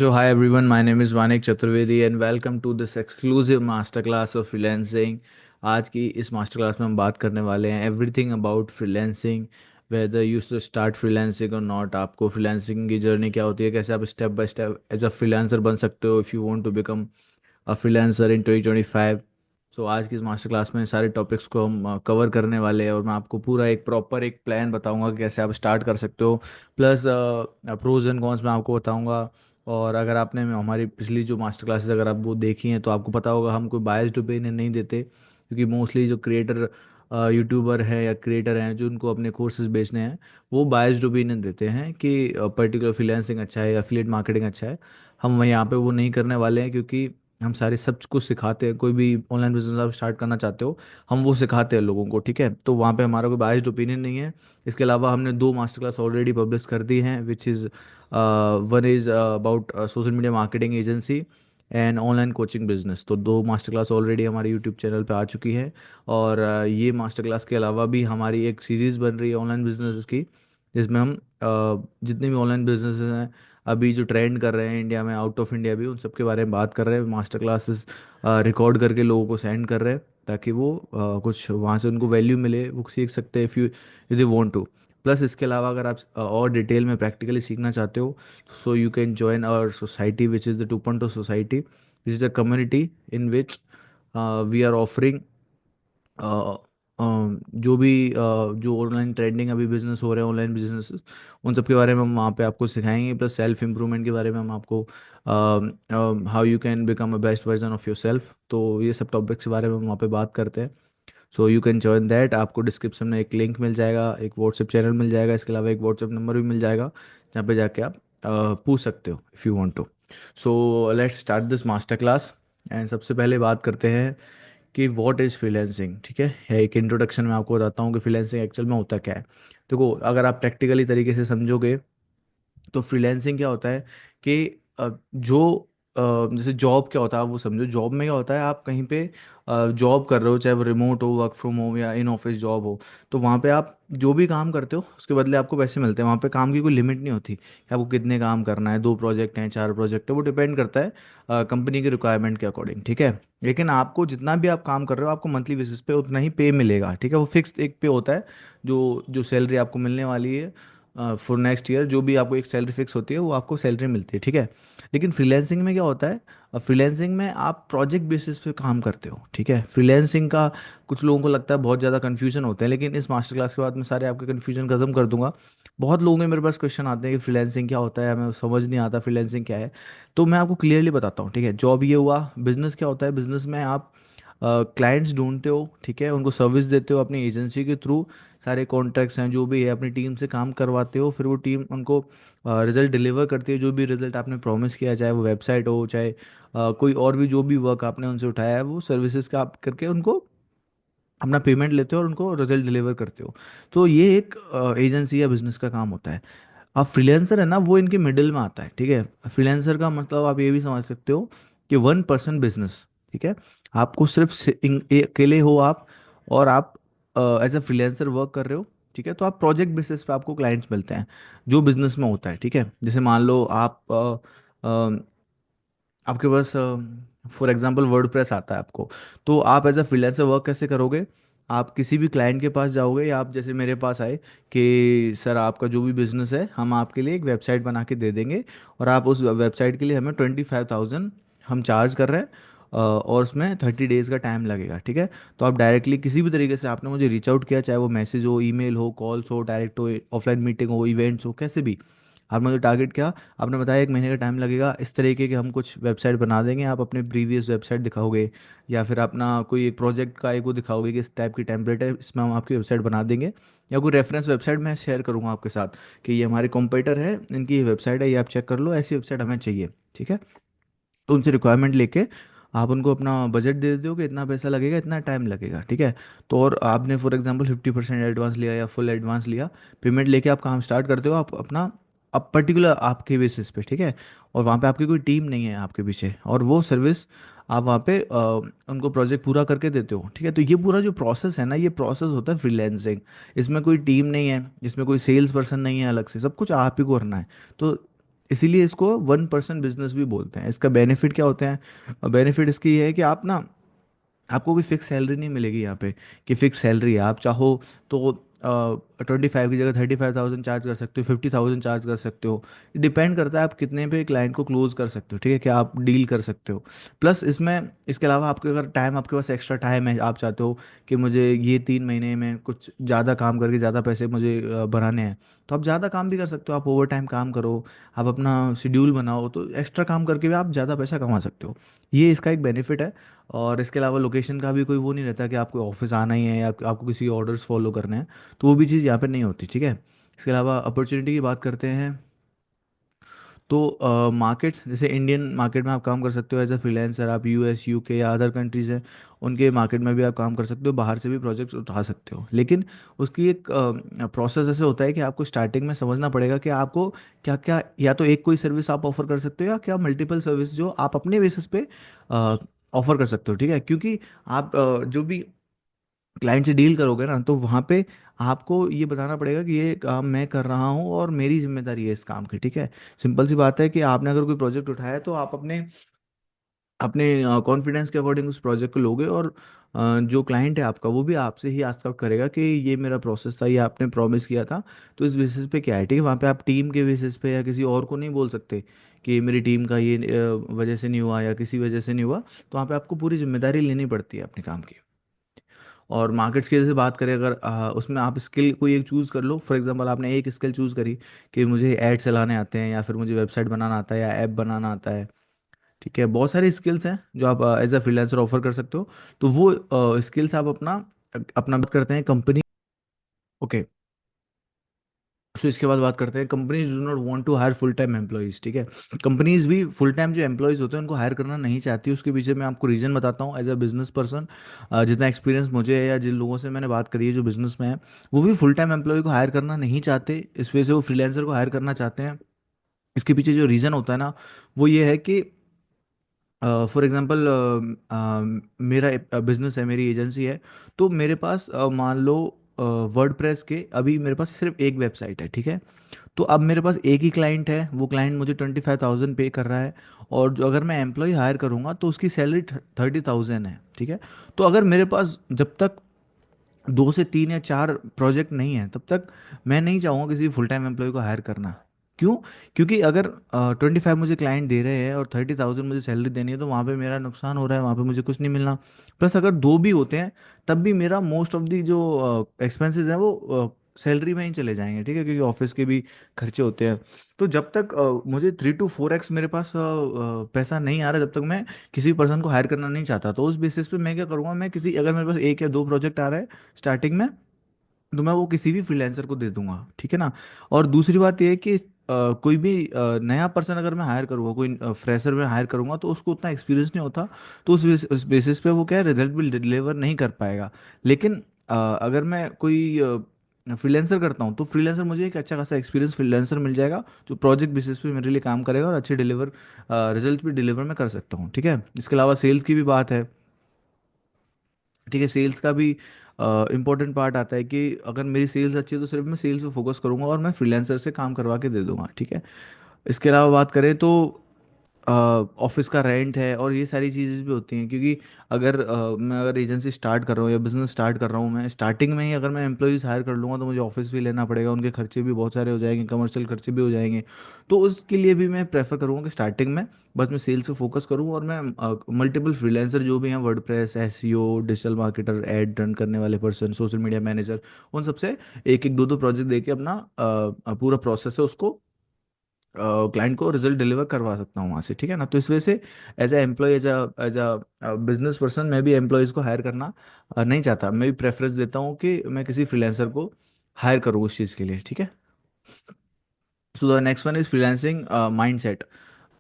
So hi everyone, my name is Vanik Chaturvedi and welcome to this exclusive masterclass of freelancing. आज की इस master class में हम बात करने वाले हैं everything about freelancing, whether you to start freelancing और नॉट। आपको फ्रीलैंसिंग की जर्नी क्या होती है, कैसे आप step by step as a freelancer बन सकते हो if you want to become a freelancer in 2025। So आज की इस मास्टर क्लास में सारे टॉपिक्स को हम कवर करने वाले हैं और मैं आपको पूरा एक प्रॉपर एक प्लान बताऊंगा कि कैसे आप स्टार्ट कर सकते हो। प्लस प्रोज एंड कॉन्स मैं आपको बताऊंगा। और अगर आपने हमारी पिछली जो मास्टर क्लासेस अगर आप वो देखी हैं तो आपको पता होगा हम कोई बायस्ड ओपिनियन नहीं देते, क्योंकि मोस्टली जो क्रिएटर यूट्यूबर हैं या क्रिएटर हैं जो उनको अपने कोर्सेज बेचने हैं, वो बायस्ड ओपिनियन देते हैं कि पर्टिकुलर फ्रीलांसिंग अच्छा है या एफिलिएट मार्केटिंग अच्छा है। हम वहीं यहाँ पे वो नहीं करने वाले हैं, क्योंकि हम सारे सब कुछ सिखाते हैं। कोई भी ऑनलाइन बिजनेस आप स्टार्ट करना चाहते हो, हम वो सिखाते हैं लोगों को, ठीक है। तो वहाँ पे हमारा कोई बायस्ड ओपिनियन नहीं है। इसके अलावा हमने दो मास्टर क्लास ऑलरेडी पब्लिश कर दी हैं, which is one is about social media marketing agency and online coaching business. तो दो मास्टर क्लास ऑलरेडी हमारे यूट्यूब चैनल पे आ चुकी है। और ये मास्टर क्लास के अलावा भी हमारी एक सीरीज़ बन रही है ऑनलाइन बिजनेस की, जिसमें हम जितने भी ऑनलाइन बिजनेस हैं अभी जो ट्रेंड कर रहे हैं इंडिया में, आउट ऑफ इंडिया भी, उन सब के बारे में बात कर रहे हैं। मास्टर क्लासेस रिकॉर्ड करके लोगों को सेंड कर रहे हैं ताकि वो कुछ वहाँ से उनको वैल्यू मिले, वो सीख सकते हैं if you want to. Plus इसके अलावा अगर आप और डिटेल में प्रैक्टिकली सीखना चाहते हो, so you can join our society which is the 2.0 society, which is a community in which we are offering जो भी जो ऑनलाइन ट्रेंडिंग अभी बिजनेस हो रहे हैं, ऑनलाइन बिजनेसेस, उन सब के बारे में हम वहाँ पे आपको सिखाएंगे। प्लस सेल्फ इम्प्रूवमेंट के बारे में हम आपको how you can become a best version of your self, तो ये सब टॉपिक्स के बारे में हम वहाँ पे बात करते हैं। सो यू कैन जॉइन दैट। आपको डिस्क्रिप्शन में एक लिंक मिल जाएगा, एक व्हाट्सएप चैनल मिल जाएगा, इसके अलावा एक व्हाट्सएप नंबर भी मिल जाएगा जहाँ पे जाके आप पूछ सकते हो if you want to. So let's start this master class. And सबसे पहले बात करते हैं कि व्हाट इज़ फ्रीलैंसिंग, ठीक है। एक इंट्रोडक्शन में आपको बताता हूँ कि फ्रीलैंसिंग एक्चुअल में होता क्या है। देखो, अगर आप प्रैक्टिकली तरीके से समझोगे तो फ्रीलैंसिंग क्या होता है कि जो जैसे जॉब क्या होता है, आप वो समझो। जॉब में क्या होता है, आप कहीं पे जॉब कर रहे हो, चाहे वो रिमोट हो, वर्क फ्रॉम होम या इन ऑफिस जॉब हो, तो वहाँ पे आप जो भी काम करते हो उसके बदले आपको पैसे मिलते हैं। वहाँ पे काम की कोई लिमिट नहीं होती कि आपको कितने काम करना है, 2 प्रोजेक्ट हैं, 4 प्रोजेक्ट है, वो डिपेंड करता है कंपनी की रिक्वायरमेंट के अकॉर्डिंग, ठीक है। लेकिन आपको जितना भी आप काम कर रहे हो, आपको मंथली बेसिस पे उतना ही पे मिलेगा, ठीक है। वो फिक्स्ड एक पे होता है, जो जो सैलरी आपको मिलने वाली है फॉर नेक्स्ट ईयर, जो भी आपको एक सैलरी फिक्स होती है वो आपको सैलरी मिलती है, ठीक है। लेकिन फ्रीलैंसिंग में क्या होता है, फ्रीलैंसिंग में आप प्रोजेक्ट बेसिस पे काम करते हो, ठीक है। फ्रीलैंसिंग का कुछ लोगों को लगता है बहुत ज़्यादा कन्फ्यूजन होते हैं, लेकिन इस मास्टर क्लास के बाद मैं सारे आपके कन्फ्यूजन खत्म कर दूंगा। बहुत लोगों के मेरे पास क्वेश्चन आते हैं कि फ्रीलैंसिंग क्या होता है, हमें समझ नहीं आता फ्रीलैंसिंग क्या है। तो मैं आपको क्लियरली बताता हूँ, ठीक है। जॉब ये हुआ, बिजनेस क्या होता है, बिजनेस में आप क्लाइंट्स ढूंढते हो, ठीक है, उनको सर्विस देते हो अपनी एजेंसी के थ्रू। सारे कॉन्ट्रैक्ट्स हैं जो भी है अपनी टीम से काम करवाते हो, फिर वो टीम उनको रिजल्ट डिलीवर करती है, जो भी रिजल्ट आपने प्रॉमिस किया, चाहे वो वेबसाइट हो, चाहे कोई और भी जो भी वर्क आपने उनसे उठाया है, वो सर्विसेज का आप करके उनको अपना पेमेंट लेते हो और उनको रिजल्ट डिलीवर करते हो। तो ये एक एजेंसी या बिजनेस का काम होता है। अब फ्रीलांसर है ना, वो इनके मिडिल में आता है, ठीक है। फ्रीलांसर का मतलब आप ये भी समझ सकते हो कि 1 पर्सन बिजनेस, ठीक है। आपको सिर्फ अकेले हो आप, और आप एज अ फ्रीलांसर वर्क कर रहे हो, ठीक है। तो आप प्रोजेक्ट बेसिस पे आपको क्लाइंट्स मिलते हैं, जो बिजनेस में होता है, ठीक है। जैसे मान लो आप आपके पास फॉर एग्जांपल वर्डप्रेस आता है आपको, तो आप एज अ फ्रीलांसर वर्क कैसे करोगे। आप किसी भी क्लाइंट के पास जाओगे, या आप जैसे मेरे पास आए कि सर आपका जो भी बिजनेस है हम आपके लिए एक वेबसाइट बना के दे देंगे, और आप उस वेबसाइट के लिए हमें 25,000 हम चार्ज कर रहे हैं, और उसमें 30 डेज़ का टाइम लगेगा, ठीक है। तो आप डायरेक्टली किसी भी तरीके से आपने मुझे रीच आउट किया, चाहे वो मैसेज हो, ईमेल हो, कॉल्स हो, डायरेक्ट हो, ऑफलाइन मीटिंग हो, इवेंट्स हो, कैसे भी आपने मुझे टारगेट किया, आपने बताया 1 महीने का टाइम लगेगा, इस तरीके के हम कुछ वेबसाइट बना देंगे, आप अपने प्रीवियस वेबसाइट दिखाओगे, या फिर अपना कोई एक प्रोजेक्ट का एक वो दिखाओगे कि इस टाइप की टेम्पलेट है, इसमें हम आपकी वेबसाइट बना देंगे। या कोई रेफरेंस वेबसाइट मैं शेयर करूँगा आपके साथ कि ये हमारे कॉम्पिटिटर है, इनकी ये वेबसाइट है, ये आप चेक कर लो, ऐसी वेबसाइट हमें चाहिए, ठीक है। तो उनसे रिक्वायरमेंट लेके आप उनको अपना बजट दे देते हो कि इतना पैसा लगेगा, इतना टाइम लगेगा, ठीक है। तो और आपने फॉर एग्जांपल 50% एडवांस लिया या फुल एडवांस लिया, पेमेंट लेके आप काम स्टार्ट करते हो, आप अपना अब पर्टिकुलर आपके बेसिस पे, ठीक है। और वहाँ पे आपकी कोई टीम नहीं है आपके पीछे, और वो सर्विस आप वहाँ पे उनको प्रोजेक्ट पूरा करके देते हो, ठीक है। तो ये पूरा जो प्रोसेस है ना, ये प्रोसेस होता है फ्रीलैंसिंग। इसमें कोई टीम नहीं है, इसमें कोई सेल्स पर्सन नहीं है अलग से, सब कुछ आप ही को करना है। तो इसीलिए इसको 1% बिजनेस भी बोलते हैं। इसका बेनिफिट क्या होते हैं? बेनिफिट इसकी ये है कि आप ना, आपको कोई फिक्स सैलरी नहीं मिलेगी यहाँ पे, कि फिक्स सैलरी है। आप चाहो तो 25 की जगह 35,000 चार्ज कर सकते हो, 50,000 चार्ज कर सकते हो। डिपेंड करता है आप कितने पे क्लाइंट को क्लोज कर सकते हो, ठीक है, क्या आप डील कर सकते हो। प्लस इसमें, इसके अलावा आपके अगर टाइम, आपके पास एक्स्ट्रा टाइम है, आप चाहते हो कि मुझे ये 3 महीने में कुछ ज़्यादा काम करके ज़्यादा पैसे मुझे बनाने हैं, तो आप ज़्यादा काम भी कर सकते हो। आप ओवर टाइम काम करो, आप अपना शेड्यूल बनाओ, तो एक्स्ट्रा काम करके भी आप ज़्यादा पैसा कमा सकते हो। ये इसका एक बेनिफिट है। और इसके अलावा लोकेशन का भी कोई वो नहीं रहता कि आपको ऑफिस आना ही है या आपको किसी ऑर्डर्स फॉलो करने हैं, तो वो भी चीज़ यहाँ पे नहीं होती, ठीक है। इसके अलावा अपॉर्चुनिटी की बात करते हैं, तो मार्केट्स, जैसे इंडियन मार्केट में आप काम कर सकते हो एज अ फ्रीलांसर। आप यूएस, यूके या अदर कंट्रीज़ हैं, उनके मार्केट में भी आप काम कर सकते हो, बाहर से भी प्रोजेक्ट्स उठा सकते हो। लेकिन उसकी एक प्रोसेस ऐसे होता है कि आपको स्टार्टिंग में समझना पड़ेगा कि आपको क्या क्या, या तो एक कोई सर्विस आप ऑफर कर सकते हो, या क्या मल्टीपल सर्विस जो आप अपने बेसिस पे ऑफर कर सकते हो, ठीक है। क्योंकि आप जो भी क्लाइंट से डील करोगे ना, तो वहाँ पे आपको ये बताना पड़ेगा कि ये काम मैं कर रहा हूँ और मेरी जिम्मेदारी है इस काम की, ठीक है। सिंपल सी बात है कि आपने अगर कोई प्रोजेक्ट उठाया है, तो आप अपने अपने कॉन्फिडेंस के अकॉर्डिंग उस प्रोजेक्ट को लोगे, और जो क्लाइंट है आपका, वो भी आपसे ही आस्क आउट करेगा कि ये मेरा प्रोसेस था, ये आपने प्रॉमिस किया था, तो इस बेसिस पे क्या है, ठीक है। वहाँ पे आप टीम के बेसिस पे या किसी और को नहीं बोल सकते कि मेरी टीम का ये वजह से नहीं हुआ या किसी वजह से नहीं हुआ। तो वहाँ पे आपको पूरी जिम्मेदारी लेनी पड़ती है अपने काम की। और मार्केट स्किल से बात करें अगर, उसमें आप स्किल कोई एक चूज़ कर लो। फॉर एग्जांपल आपने एक स्किल चूज़ करी कि मुझे ऐड चलाने आते हैं, या फिर मुझे वेबसाइट बनाना आता है, या ऐप बनाना आता है, ठीक है। बहुत सारी स्किल्स हैं जो आप एज अ फ्रीलांसर ऑफर कर सकते हो। तो वो स्किल्स आप अपना अपना बात करते हैं कंपनी। ओके, सो इसके बाद बात करते हैं, companies do not want to hire full time employees, ठीक है। कंपनीज भी फुल टाइम जो एम्प्लॉयज़ होते हैं उनको हायर करना नहीं चाहती। उसके पीछे मैं आपको रीज़न बताता हूँ। एज अ बिजनेस पर्सन, जितना एक्सपीरियंस मुझे है या जिन लोगों से मैंने बात करी है जो बिजनेस में है, वो भी फुल टाइम एम्प्लॉय को हायर करना नहीं चाहते। इस वजह से वो फ्रीलांसर को हायर करना चाहते हैं। इसके पीछे जो रीज़न होता है ना, वो ये है कि फॉर एग्जांपल मेरा बिजनेस है, मेरी एजेंसी है, तो मेरे पास मान लो वर्डप्रेस के अभी मेरे पास सिर्फ एक वेबसाइट है, ठीक है। तो अब मेरे पास एक ही क्लाइंट है, वो क्लाइंट मुझे 25,000 पे कर रहा है, और जो अगर मैं एम्प्लॉय हायर करूँगा तो उसकी सैलरी 30,000 है, ठीक है। तो अगर मेरे पास जब तक 2 से 3 या 4 प्रोजेक्ट नहीं है, तब तक मैं नहीं चाहूँगा किसी फुल टाइम एम्प्लॉय को हायर करना। क्यों? क्योंकि अगर 25 मुझे क्लाइंट दे रहे हैं और 30,000 मुझे सैलरी देनी है, तो वहाँ पे मेरा नुकसान हो रहा है, वहाँ पे मुझे कुछ नहीं मिलना। प्लस अगर दो भी होते हैं, तब भी मेरा मोस्ट ऑफ दी जो एक्सपेंसेस हैं वो सैलरी में ही चले जाएंगे, ठीक है, क्योंकि ऑफिस के भी खर्चे होते हैं। तो जब तक मुझे 3 to 4x मेरे पास पैसा नहीं आ रहा, जब तक मैं किसी पर्सन को हायर करना नहीं चाहता। तो उस बेसिस पे मैं क्या करूँगा, मैं किसी, अगर मेरे पास 1 या 2 प्रोजेक्ट आ रहा है स्टार्टिंग में, तो मैं वो किसी भी फ्रीलांसर को दे दूंगा, ठीक है ना। और दूसरी बात ये है कि कोई भी नया पर्सन अगर मैं हायर करूँगा, कोई फ्रेशर में हायर करूँगा, तो उसको उतना एक्सपीरियंस नहीं होता, तो उस बेसिस पे वो क्या है, रिजल्ट भी डिलीवर नहीं कर पाएगा। लेकिन अगर मैं कोई फ्रीलांसर करता हूँ, तो फ्रीलांसर मुझे एक अच्छा खासा एक्सपीरियंस फ्रीलांसर मिल जाएगा, जो प्रोजेक्ट बेसिस पे मेरे लिए काम करेगा और अच्छे रिजल्ट भी डिलीवर मैं कर सकता हूँ, ठीक है। इसके अलावा सेल्स की भी बात है, ठीक है। सेल्स का भी इम्पोर्टेंट पार्ट आता है कि अगर मेरी सेल्स अच्छी है, तो सिर्फ मैं सेल्स पे फोकस करूंगा और मैं फ्रीलांसर से काम करवा के दे दूंगा, ठीक है। इसके अलावा बात करें तो ऑफिस का रेंट है और ये सारी चीज़ें भी होती हैं, क्योंकि अगर मैं अगर एजेंसी स्टार्ट कर रहा हूँ या बिजनेस स्टार्ट कर रहा हूँ, मैं स्टार्टिंग में ही अगर मैं एम्प्लॉयज़ हायर कर लूँगा, तो मुझे ऑफिस भी लेना पड़ेगा, उनके खर्चे भी बहुत सारे हो जाएंगे, कमर्शियल खर्चे भी हो जाएंगे। तो उसके लिए भी मैं प्रेफर करूँगा कि स्टार्टिंग में बस मैं सेल्स पे फोकस करूँ, और मैं मल्टीपल फ्रीलांसर जो भी हैं, WordPress, SEO, digital marketer, ad run करने वाले पर्सन, सोशल मीडिया मैनेजर, उन सबसे एक एक दो दो प्रोजेक्ट देके अपना पूरा प्रोसेस है उसको क्लाइंट को रिजल्ट डिलीवर करवा सकता हूँ वहाँ से, ठीक है ना। तो इस वजह से as a employee, as a business person, मैं भी एम्प्लॉयज़ को हायर करना नहीं चाहता। मैं भी प्रेफरेंस देता हूँ कि मैं किसी फ्रीलांसर को हायर करूँ उस चीज़ के लिए, ठीक है। So the next one is freelancing mindset.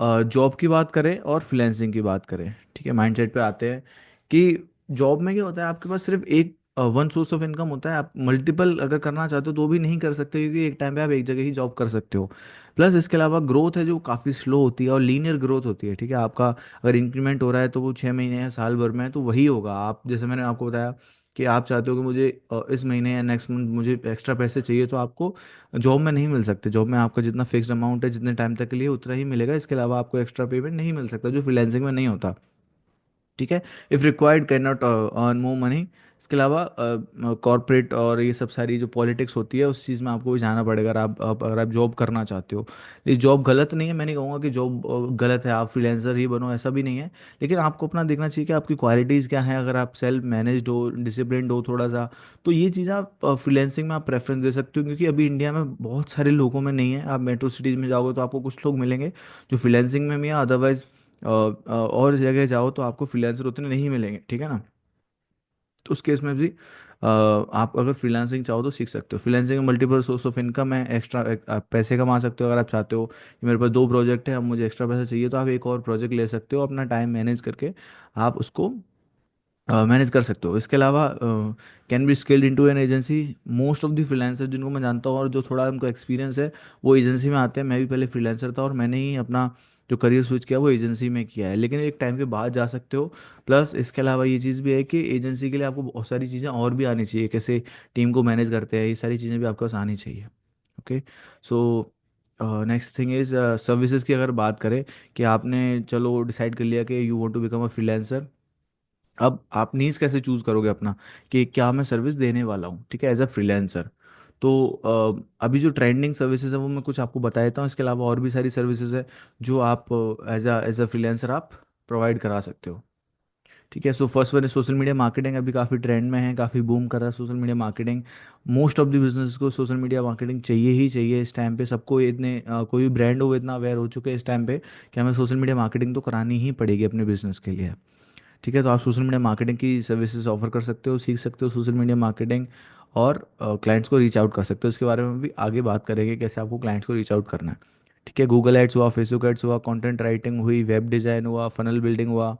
Job की बात करें और फ्रीलांसिंग की बात करें, ठीक है, माइंडसेट पे आते हैं कि जॉब में क्या होता है, आपके पास सिर्फ एक वन सोर्स ऑफ इनकम होता है। आप मल्टीपल अगर करना चाहते हो तो भी नहीं कर सकते, क्योंकि एक टाइम पे आप एक जगह ही जॉब कर सकते हो। प्लस इसके अलावा ग्रोथ है जो काफ़ी स्लो होती है और लीनियर ग्रोथ होती है, ठीक है। आपका अगर इंक्रीमेंट हो रहा है तो वो 6 महीने या साल भर में है, तो वही होगा। आप जैसे मैंने आपको बताया कि आप चाहते हो कि मुझे इस महीने या नेक्स्ट मंथ मुझे एक्स्ट्रा पैसे चाहिए, तो आपको जॉब में नहीं मिल सकते। जॉब में आपका जितना फिक्स्ड अमाउंट है जितने टाइम तक के लिए उतना ही मिलेगा, इसके अलावा आपको एक्स्ट्रा पेमेंट नहीं मिल सकता, जो फ्रीलांसिंग में नहीं होता। ठीक है। If required can not earn more money. इसके अलावा कॉरपोरेट और ये सब सारी जो पॉलिटिक्स होती है उस चीज़ में आपको भी जाना पड़ेगा, अगर आप जॉब करना चाहते हो। ये जॉब गलत नहीं है, मैं नहीं कहूँगा कि जॉब गलत है, आप फ्रीलांसर ही बनो, ऐसा भी नहीं है। लेकिन आपको अपना देखना चाहिए कि आपकी क्वालिटीज़ क्या हैं। अगर आप सेल्फ मैनेज्ड हो, डिसिप्लिन्ड हो थोड़ा सा, तो ये चीज़ आप फ्रीलांसिंग में आप प्रेफरेंस दे सकते हो, क्योंकि अभी इंडिया में बहुत सारे लोगों में नहीं है। आप मेट्रो सिटीज़ में जाओगे तो आपको कुछ लोग मिलेंगे जो फ्रीलांसिंग में भी है, अदरवाइज और जगह जाओ तो आपको फ्रीलांसर उतने नहीं मिलेंगे। ठीक है ना। तो उस केस में भी आप अगर फ्रीलांसिंग चाहो तो सीख सकते हो। फ्रीलांसिंग में मल्टीपल सोर्स ऑफ इनकम है, एक्स्ट्रा आप पैसे कमा सकते हो। अगर आप चाहते हो कि मेरे पास 2 प्रोजेक्ट है, अब मुझे एक्स्ट्रा पैसा चाहिए, तो आप एक और प्रोजेक्ट ले सकते हो, अपना टाइम मैनेज करके आप उसको मैनेज कर सकते हो। इसके अलावा can be scaled into an agency. Most of the freelancer जिनको मैं जानता हूँ और जो थोड़ा उनको एक्सपीरियंस है, वो एजेंसी में आते हैं। मैं भी पहले फ्रीलांसर था और मैंने ही अपना जो करियर स्विच किया वो एजेंसी में किया है, लेकिन एक टाइम के बाद जा सकते हो। प्लस इसके अलावा ये चीज़ भी है कि एजेंसी के लिए आपको बहुत सारी चीज़ें और भी आनी चाहिए, कैसे टीम को मैनेज करते हैं, ये सारी चीज़ें भी आपके पास आनी चाहिए। Okay. So next thing is services की अगर बात करें, कि आपने चलो डिसाइड कर लिया कि you want to become a freelancer. अब आप नीज कैसे चूज करोगे अपना, कि क्या मैं सर्विस देने वाला हूँ, ठीक है, एज अ फ्रीलांसर। तो अभी जो ट्रेंडिंग सर्विसेज है वो मैं कुछ आपको बता देता हूँ। इसके अलावा और भी सारी सर्विसेज है जो आप एज अ फ्रीलांसर आप प्रोवाइड करा सकते हो। ठीक है। सो फर्स्ट वन है सोशल मीडिया मार्केटिंग। अभी काफ़ी ट्रेंड में है, काफ़ी बूम कर रहा है social media marketing. Most of the business को सोशल मीडिया मार्केटिंग चाहिए ही चाहिए इस टाइम पे। सबको इतने कोई भी ब्रांड हो वो इतना अवेयर हो चुके हैं इस टाइम पे कि हमें सोशल मीडिया मार्केटिंग तो करानी ही पड़ेगी अपने बिजनेस के लिए। ठीक है। तो आप सोशल मीडिया मार्केटिंग की सर्विसेज ऑफर कर सकते हो, सीख सकते हो सोशल मीडिया मार्केटिंग, और क्लाइंट्स को रीच आउट कर सकते हो। इसके बारे में भी आगे बात करेंगे कैसे आपको क्लाइंट्स को रीच आउट करना है। ठीक है। गूगल एड्स हुआ, फेसबुक एड्स हुआ, कंटेंट राइटिंग हुई, वेब डिज़ाइन हुआ, फनल बिल्डिंग हुआ,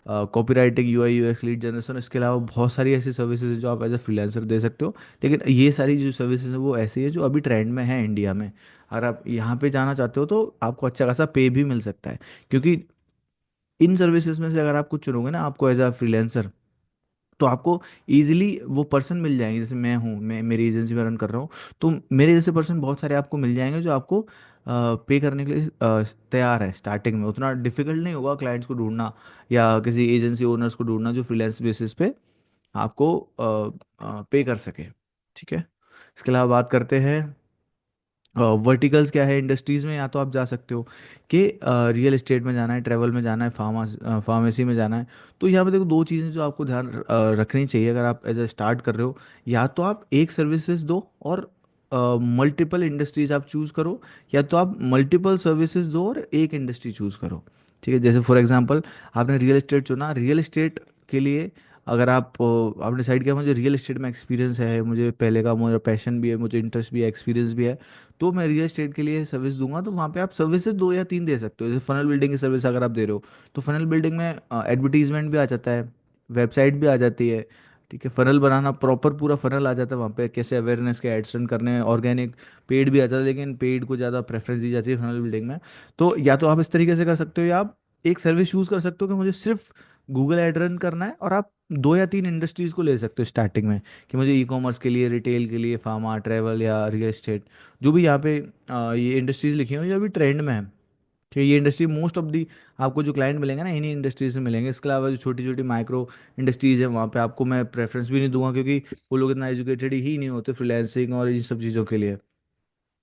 copy writing, UI UX, lead generation. इसके अलावा बहुत सारी ऐसी सर्विसेज हैं जो आप एज अ फ्रीलांसर दे सकते हो। लेकिन ये सारी जो सर्विसेज हैं वो ऐसी है जो अभी ट्रेंड में है इंडिया में। अगर आप यहाँ पे जाना चाहते हो तो आपको अच्छा खासा पे भी मिल सकता है, क्योंकि इन सर्विसेज में से अगर आप कुछ चुनोगे ना आपको एज अ फ्रीलांसर, तो आपको इजीली वो पर्सन मिल जाएंगे। जैसे मैं हूँ, मैं मेरी एजेंसी में रन कर रहा हूँ, तो मेरे जैसे पर्सन बहुत सारे आपको मिल जाएंगे जो आपको पे करने के लिए तैयार है। स्टार्टिंग में उतना डिफिकल्ट नहीं होगा क्लाइंट्स को ढूंढना या किसी एजेंसी ओनर्स को ढूंढना जो फ्रीलांस बेसिस पे आपको पे कर सके। ठीक है। इसके अलावा बात करते हैं वर्टिकल्स क्या है इंडस्ट्रीज़ में। या तो आप जा सकते हो कि रियल एस्टेट में जाना है, ट्रैवल में जाना है, फार्मेसी में जाना है। तो यहाँ पे देखो 2 चीज़ें जो आपको ध्यान रखनी चाहिए अगर आप एज ए स्टार्ट कर रहे हो। या तो आप एक सर्विसेज दो और मल्टीपल इंडस्ट्रीज आप चूज़ करो, या तो आप मल्टीपल सर्विसेज दो और एक इंडस्ट्री चूज़ करो। ठीक है। जैसे फॉर एग्जांपल आपने रियल एस्टेट चुना, रियल एस्टेट के लिए अगर आपने डिसाइड किया मुझे रियल एस्टेट में एक्सपीरियंस है, मुझे पहले का मुझे पैशन भी है, मुझे इंटरेस्ट भी है, एक्सपीरियंस भी है, तो मैं रियल एस्टेट के लिए सर्विस दूंगा। तो वहाँ पे आप सर्विसेज 2 या 3 दे सकते हो। जैसे फनल बिल्डिंग की सर्विस अगर आप दे रहे हो, तो फनल बिल्डिंग में एडवर्टीजमेंट भी आ जाता है, वेबसाइट भी आ जाती है। ठीक है। फनल बनाना प्रॉपर पूरा फनल आ जाता है वहाँ पे, कैसे अवेयरनेस के एड्स रन करने हैं, ऑर्गेनिक, पेड भी आ जाता है, लेकिन पेड को ज़्यादा प्रेफरेंस दी जाती है फनल बिल्डिंग में। तो या तो आप इस तरीके से कर सकते हो, या आप एक सर्विस चूज़ कर सकते हो कि मुझे सिर्फ गूगल एड रन करना है, और आप 2 या 3 इंडस्ट्रीज़ को ले सकते हो स्टार्टिंग में, कि मुझे ई कॉमर्स के लिए, रिटेल के लिए, फार्मा, ट्रैवल या रियल एस्टेट, जो भी यहाँ पे ये इंडस्ट्रीज लिखी हुई हैं जो अभी ट्रेंड में है। ठीक है। ये इंडस्ट्री मोस्ट ऑफ दी आपको जो क्लाइंट मिलेंगे ना इन्हीं इंडस्ट्रीज से मिलेंगे। इसके अलावा जो छोटी छोटी माइक्रो इंडस्ट्रीज है वहाँ पे आपको मैं प्रेफरेंस भी नहीं दूंगा, क्योंकि वो लोग इतना एजुकेटेड ही नहीं होते फ्रीलांसिंग और इन सब चीज़ों के लिए।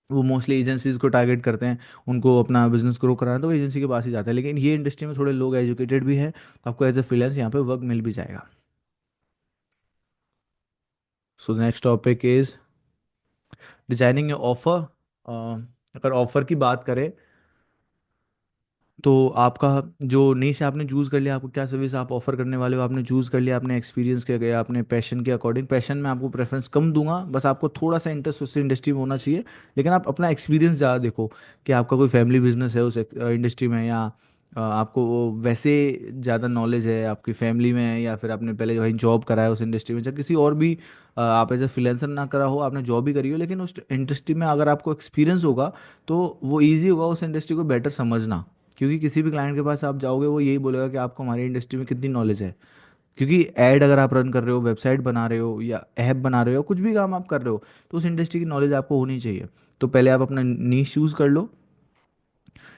वो मोस्टली एजेंसीज को टारगेट करते हैं, उनको अपना बिजनेस ग्रो कराना है तो वो एजेंसी के पास ही जाता है। लेकिन ये इंडस्ट्री में थोड़े लोग एजुकेटेड भी हैं, तो आपको एज ए फ्रीलांस यहाँ पे वर्क मिल भी जाएगा। So next topic is designing your offer. अगर ऑफर की बात करें, तो आपका जो नीश आपने चूज़ कर लिया, आपको क्या सर्विस आप ऑफर करने वाले हो आपने चूज़ कर लिया, आपने एक्सपीरियंस किया गया, आपने पैशन के अकॉर्डिंग। पैशन में आपको प्रेफरेंस कम दूंगा, बस आपको थोड़ा सा इंटरेस्ट उस इंडस्ट्री में होना चाहिए। लेकिन आप अपना एक्सपीरियंस ज़्यादा देखो, कि आपका कोई फैमिली बिजनेस है उस इंडस्ट्री में, या आपको वो वैसे ज़्यादा नॉलेज है आपकी फैमिली में, या फिर आपने पहले वहीं जॉब करा है उस इंडस्ट्री में, या किसी और भी आप एज ए फ्रीलांसर ना करा हो, आपने जॉब भी करी हो, लेकिन उस इंडस्ट्री में अगर आपको एक्सपीरियंस होगा तो वो ईजी होगा उस इंडस्ट्री को बेटर समझना। क्योंकि किसी भी क्लाइंट के पास आप जाओगे वो यही बोलेगा कि आपको हमारी इंडस्ट्री में कितनी नॉलेज है। क्योंकि ऐड अगर आप रन कर रहे हो, वेबसाइट बना रहे हो या ऐप बना रहे हो, कुछ भी काम आप कर रहे हो, तो उस इंडस्ट्री की नॉलेज आपको होनी चाहिए। तो पहले आप अपना नीश चूज़ कर लो।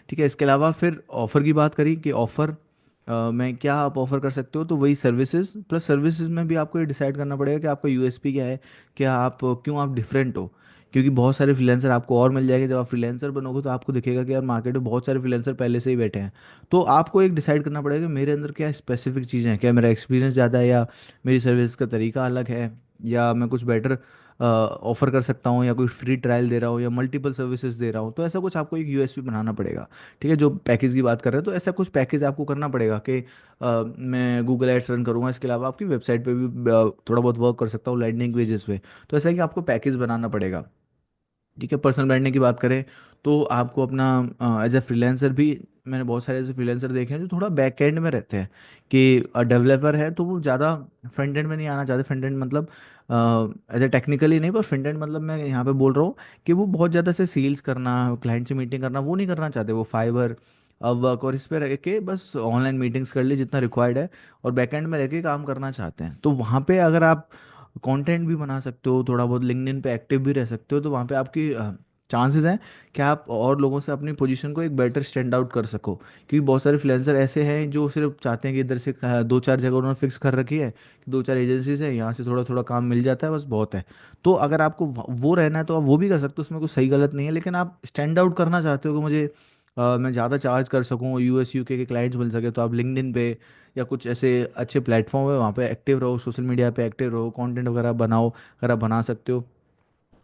ठीक है, इसके अलावा फिर ऑफ़र की बात करी कि ऑफ़र में क्या आप ऑफ़र कर सकते हो, तो वही सर्विसेज प्लस सर्विसेज में भी आपको ये डिसाइड करना पड़ेगा कि आपका यूएसपी क्या है, क्या आप क्यों आप डिफरेंट हो। क्योंकि बहुत सारे फ्रीलांसर आपको और मिल जाएंगे, जब आप फ्रीलांसर बनोगे तो आपको दिखेगा कि यार मार्केट में बहुत सारे फ्रीलांसर पहले से ही बैठे हैं। तो आपको एक डिसाइड करना पड़ेगा कि मेरे अंदर क्या स्पेसिफिक चीज़ें हैं, क्या मेरा एक्सपीरियंस ज़्यादा है, या मेरी सर्विस का तरीका अलग है, या मैं कुछ बेटर ऑफर कर सकता हूँ, या कोई फ्री ट्रायल दे रहा हूँ, या मल्टीपल सर्विसेज दे रहा हूँ। तो ऐसा कुछ आपको एक यूएसपी बनाना पड़ेगा। ठीक है, जो पैकेज की बात कर रहे हैं, तो ऐसा कुछ पैकेज आपको करना पड़ेगा कि मैं गूगल एड्स रन करूँगा, इसके अलावा आपकी वेबसाइट पे भी थोड़ा बहुत वर्क कर सकता हूँ लैंडिंग पेजेस पे। तो ऐसा है कि आपको पैकेज बनाना पड़ेगा। ठीक है, पर्सनल ब्रांडिंग की बात करें तो आपको अपना एज ए फ्रीलांसर भी, मैंने बहुत सारे ऐसे फ्रीलांसर देखे हैं जो थोड़ा बैक एंड में रहते हैं, कि डेवलपर है तो वो ज़्यादा फ्रंट एंड में नहीं आना चाहते। फ्रंट एंड मतलब एज ए टेक्निकली नहीं, पर फ्रंट एंड मतलब मैं यहाँ पे बोल रहा हूँ कि वो बहुत ज़्यादा से सेल्स करना, क्लाइंट से मीटिंग करना वो नहीं करना चाहते। वो फाइवर, वर्क और इस पे रह के बस ऑनलाइन मीटिंग्स कर ली जितना रिक्वायर्ड है, और बैकएंड में रह के काम करना चाहते हैं। तो वहाँ पे अगर आप कंटेंट भी बना सकते हो, थोड़ा बहुत लिंक्डइन पे एक्टिव भी रह सकते हो, तो वहाँ पे आपकी चांसेस हैं कि आप और लोगों से अपनी पोजीशन को एक बेटर स्टैंड आउट कर सको। क्योंकि बहुत सारे फ्रीलांसर ऐसे हैं जो सिर्फ चाहते हैं कि इधर से दो चार जगह उन्होंने फिक्स कर रखी है कि दो चार एजेंसीज है, यहाँ से थोड़ा थोड़ा काम मिल जाता है, बस बहुत है। तो अगर आपको वो रहना है तो आप वो भी कर सकते हो, उसमें कुछ सही गलत नहीं है। लेकिन आप स्टैंड आउट करना चाहते हो कि मुझे मैं ज़्यादा चार्ज कर सकूँ, यूएस यूके के क्लाइंट्स मिल सके, तो आप लिंक्डइन पे या कुछ ऐसे अच्छे प्लेटफॉर्म है वहाँ पे एक्टिव रहो, सोशल मीडिया पे एक्टिव रहो, कंटेंट वगैरह बनाओ अगर आप बना सकते हो।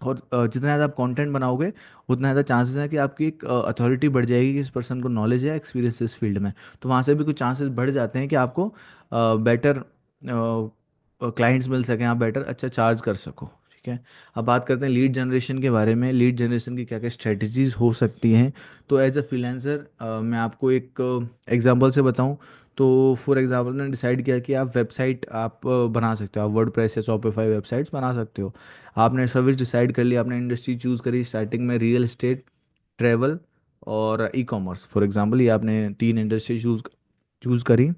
और जितना ज़्यादा आप कंटेंट बनाओगे, उतना ज़्यादा चांसेस है कि आपकी एक अथॉरिटी बढ़ जाएगी, कि इस पर्सन को नॉलेज है, एक्सपीरियंस इस फील्ड में। तो वहाँ से भी कुछ चांसेस बढ़ जाते हैं कि आपको बेटर क्लाइंट्स मिल सकें, आप बेटर अच्छा चार्ज कर सको। ठीक है, अब बात करते हैं लीड जनरेशन के बारे में। लीड जनरेशन की क्या क्या स्ट्रेटजीज हो सकती हैं। तो एज अ फ्रीलांसर मैं आपको एक एग्जांपल से बताऊं, तो फॉर एग्जांपल मैंने डिसाइड किया कि आप वेबसाइट आप बना सकते हो, आप वर्डप्रेस या शॉपिफाई वेबसाइट्स बना सकते हो। आपने सर्विस डिसाइड कर लिया, आपने इंडस्ट्री चूज़ करी, स्टार्टिंग में रियल एस्टेट, ट्रैवल और ई कॉमर्स फॉर एग्जांपल, ये आपने तीन इंडस्ट्री चूज़ चूज़ करी।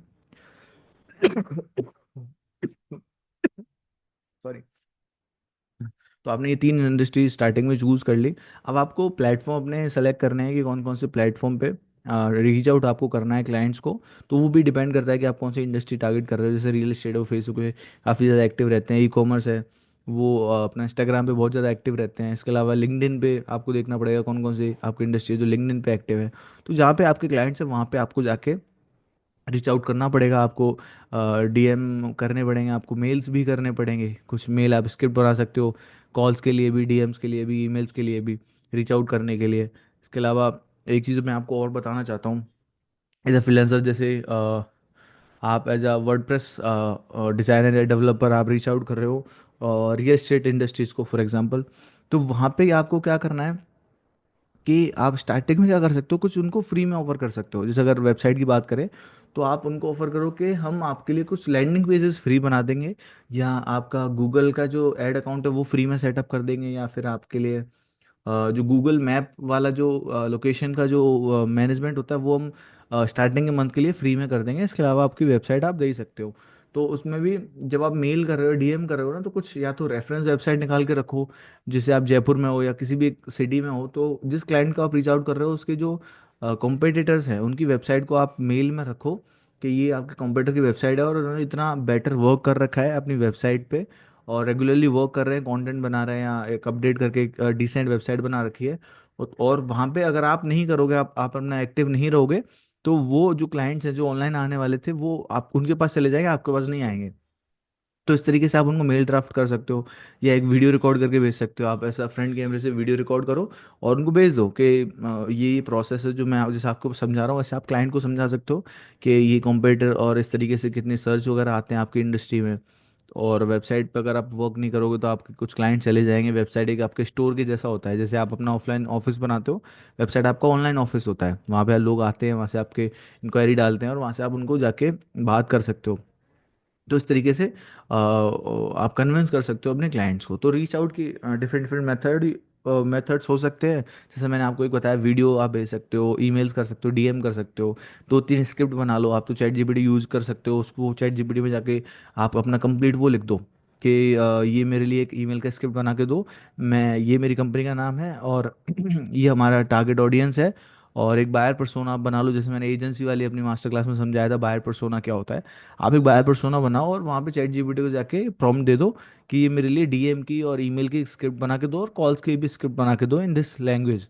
सॉरी। तो आपने ये तीन इंडस्ट्री स्टार्टिंग में चूज़ कर ली। अब आपको प्लेटफॉर्म अपने सेलेक्ट करने हैं कि कौन कौन से प्लेटफॉर्म पे रीच आउट आपको करना है क्लाइंट्स को। तो वो भी डिपेंड करता है कि आप कौन सी इंडस्ट्री टारगेट कर रहे हो। जैसे रियल एस्टेट, वो फेसबुक पे काफ़ी ज़्यादा एक्टिव रहते हैं। ई कॉमर्स है, वो अपना इंस्टाग्राम पे बहुत ज़्यादा एक्टिव रहते हैं। इसके अलावा लिंक्डइन पे आपको देखना पड़ेगा कौन कौन सी आपकी इंडस्ट्री है जो लिंक्डइन पे एक्टिव है। तो जहाँ पे आपके क्लाइंट्स हैं वहाँ पे आपको जाके रीच आउट करना पड़ेगा। आपको डीएम करने पड़ेंगे, आपको मेल्स भी करने पड़ेंगे। कुछ मेल आप स्क्रिप्ट बना सकते हो, कॉल्स के लिए भी, डीएम्स के लिए भी, ईमेल्स के लिए भी, रीच आउट करने के लिए। इसके अलावा एक चीज़ मैं आपको और बताना चाहता हूँ, एज अ फ्रीलांसर जैसे आप एज अ वर्डप्रेस डिज़ाइनर या डेवलपर आप रीच आउट कर रहे हो और रियल एस्टेट इंडस्ट्रीज़ को फॉर एग्जांपल, तो वहाँ पे आपको क्या करना है कि आप स्टार्टिंग में क्या कर सकते हो, कुछ उनको फ्री में ऑफर कर सकते हो। जैसे अगर वेबसाइट की बात करें, तो आप उनको ऑफर करो कि हम आपके लिए कुछ लैंडिंग पेजेस फ्री बना देंगे, या आपका गूगल का जो एड अकाउंट है वो फ्री में सेटअप कर देंगे, या फिर आपके लिए जो गूगल मैप वाला जो लोकेशन का जो मैनेजमेंट होता है वो हम स्टार्टिंग के मंथ के लिए फ्री में कर देंगे। इसके अलावा आपकी वेबसाइट आप दे ही सकते हो। तो उसमें भी जब आप मेल कर रहे हो, डीएम कर रहे हो ना, तो कुछ या तो रेफरेंस वेबसाइट निकाल के रखो। जैसे आप जयपुर में हो या किसी भी एक सिटी में हो, तो जिस क्लाइंट को आप रीच आउट कर रहे हो उसके जो कॉम्पिटिटर्स हैं उनकी वेबसाइट को आप मेल में रखो कि ये आपके कॉम्पिटिटर की वेबसाइट है और उन्होंने इतना बेटर वर्क कर रखा है अपनी वेबसाइट पे, और रेगुलरली वर्क कर रहे हैं, कंटेंट बना रहे हैं, या एक अपडेट करके एक डिसेंट वेबसाइट बना रखी है। और वहाँ पे अगर आप नहीं करोगे, आप अपना एक्टिव नहीं रहोगे, तो वो जो क्लाइंट्स हैं जो ऑनलाइन आने वाले थे वो आप उनके पास चले जाएंगे, आपके पास नहीं आएंगे। तो इस तरीके से आप उनको मेल ड्राफ्ट कर सकते हो, या एक वीडियो रिकॉर्ड करके भेज सकते हो। आप ऐसा फ्रंट कैमरे से वीडियो रिकॉर्ड करो और उनको भेज दो कि ये प्रोसेस है जो मैं जैसे आपको समझा रहा हूँ, वैसे आप क्लाइंट को समझा सकते हो कि ये कॉम्पिटिटर और इस तरीके से कितने सर्च वगैरह आते हैं आपकी इंडस्ट्री में। और वेबसाइट पर अगर आप वर्क नहीं करोगे तो आपके कुछ क्लाइंट चले जाएंगे। वेबसाइट एक आपके स्टोर के जैसा होता है, जैसे आप अपना ऑफलाइन ऑफिस बनाते हो, वेबसाइट आपका ऑनलाइन ऑफिस होता है। वहाँ पे लोग आते हैं, वहाँ से आपके इंक्वायरी डालते हैं और वहाँ से आप उनको जाके बात कर सकते हो। तो इस तरीके से आप कन्विंस कर सकते हो अपने क्लाइंट्स को। तो रीच आउट की डिफरेंट डिफरेंट मेथड मेथड्स हो सकते हैं। जैसे मैंने आपको एक बताया, वीडियो आप भेज सकते हो, ईमेल्स कर सकते हो, डीएम कर सकते हो, दो तीन स्क्रिप्ट बना लो। आप तो चैट जीपीटी यूज़ कर सकते हो, उसको चैट जीपीटी में जाके आप अपना कंप्लीट वो लिख दो कि ये मेरे लिए एक ईमेल का स्क्रिप्ट बना के दो, मैं, ये मेरी कंपनी का नाम है और ये हमारा टारगेट ऑडियंस है। और एक बायर पर्सोना आप बना लो, जैसे मैंने एजेंसी वाली अपनी मास्टर क्लास में समझाया था बायर पर्सोना क्या होता है। आप एक बायर पर्सोना बनाओ और वहाँ पे चैट जीपीटी को जाके प्रॉम्प्ट दे दो कि ये मेरे लिए डीएम की और ईमेल की स्क्रिप्ट बना के दो और कॉल्स की भी स्क्रिप्ट बना के दो इन दिस लैंग्वेज।